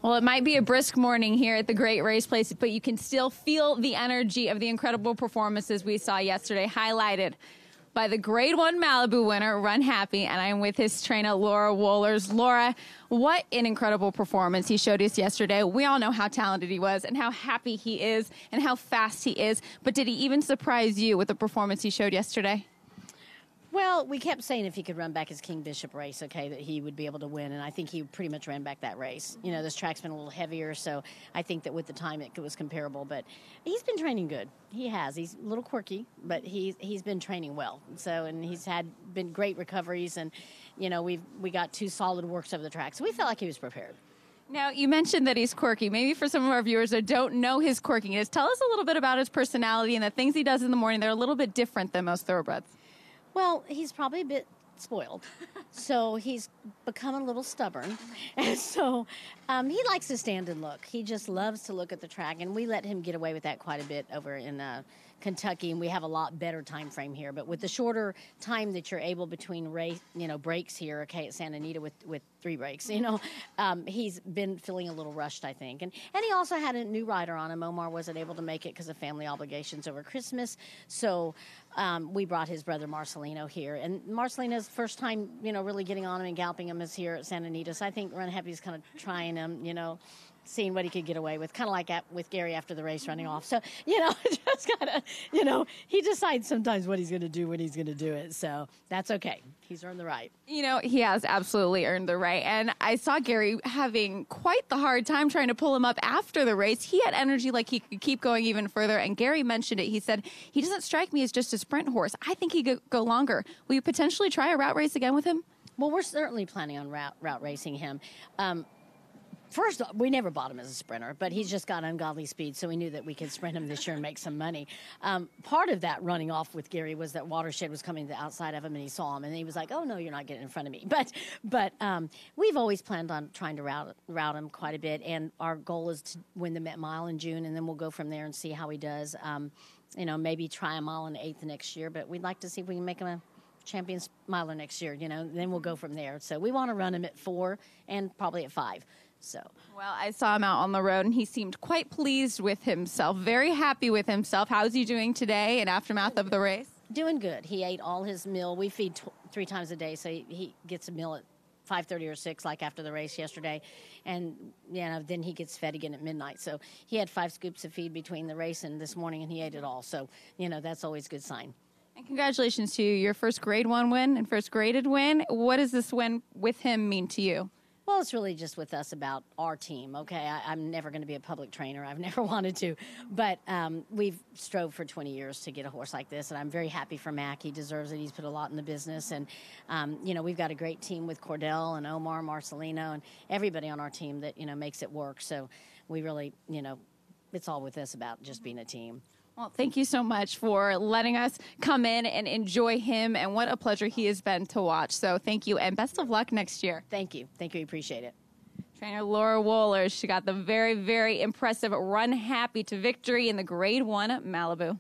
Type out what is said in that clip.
Well, it might be a brisk morning here at the Great Race Place, but you can still feel the energy of the incredible performances we saw yesterday, highlighted by the Grade 1 Malibu winner, Runhappy, and I'm with his trainer, Laura Wohlers. Laura, what an incredible performance he showed us yesterday. We all know how talented he was and how happy he is and how fast he is, but did he even surprise you with the performance he showed yesterday? Well, we kept saying if he could run back his King Bishop race, okay, that he would be able to win, and I think he pretty much ran back that race. You know, this track's been a little heavier, so I think that with the time it was comparable, but he's been training good. He has. He's a little quirky, but he's been training well. So, and he's been great recoveries, and, you know, we got 2 solid works over the track, so we felt like he was prepared. Now, you mentioned that he's quirky. Maybe for some of our viewers that don't know his quirkiness, tell us a little bit about his personality and the things he does in the morning. They're a little bit different than most thoroughbreds. Well, he's probably a bit spoiled, so he's become a little stubborn, and so he likes to stand and look. He just loves to look at the track, and we let him get away with that quite a bit over in Kentucky, and we have a lot better time frame here. But with the shorter time that you're able between breaks here, okay, at Santa Anita with 3 breaks, he's been feeling a little rushed, I think. And he also had a new rider on him. Omar wasn't able to make it because of family obligations over Christmas, so we brought his brother Marcelino here. And Marcelino's first time, really getting on him and galloping him is here at Santa Anita. So I think Runhappy's kind of trying him, seeing what he could get away with, kind of like with Gary after the race running off. So, just kind of, he decides sometimes what he's going to do when he's going to do it. So that's okay. He's earned the right. He has absolutely earned the right. And I saw Gary having quite the hard time trying to pull him up after the race. He had energy like he could keep going even further. And Gary mentioned it. He said, he doesn't strike me as just a sprint horse. I think he could go longer. Will you potentially try a route race again with him? Well, we're certainly planning on route racing him. First, we never bought him as a sprinter, but he's just got ungodly speed, so we knew that we could sprint him this year and make some money. Part of that running off with Gary was that Watershed was coming to the outside of him, and he saw him, and he was like, oh, no, you're not getting in front of me. But we've always planned on trying to route him quite a bit, and our goal is to win the Met Mile in June, and then we'll go from there and see how he does. Maybe try a mile and 1/8 next year, but we'd like to see if we can make him a Champions Miler next year, then we'll go from there. So we want to run him at 4 and probably at 5. So. Well, I saw him out on the road, and he seemed quite pleased with himself, very happy with himself. How's he doing today in aftermath of the race? Doing good. He ate all his meal. We feed 3 times a day, so he gets a meal at 5:30 or 6, like after the race yesterday. And, then he gets fed again at midnight. So he had 5 scoops of feed between the race and this morning, and he ate it all. So, that's always a good sign. And congratulations to you, your first Grade 1 win and first graded win. What does this win with him mean to you? Well, it's really just with us about our team, okay? I'm never going to be a public trainer. I've never wanted to. But we've strove for 20 years to get a horse like this, and I'm very happy for Mac. He deserves it. He's put a lot in the business. And, we've got a great team with Cordell and Omar, Marcelino, and everybody on our team that, makes it work. So we really, it's all with us about just being a team. Well, thank you so much for letting us come in and enjoy him, and what a pleasure he has been to watch. So thank you, and best of luck next year. Thank you. Thank you. We appreciate it. Trainer Laura Wohlers, she got the very, very impressive Runhappy to victory in the Grade 1 Malibu.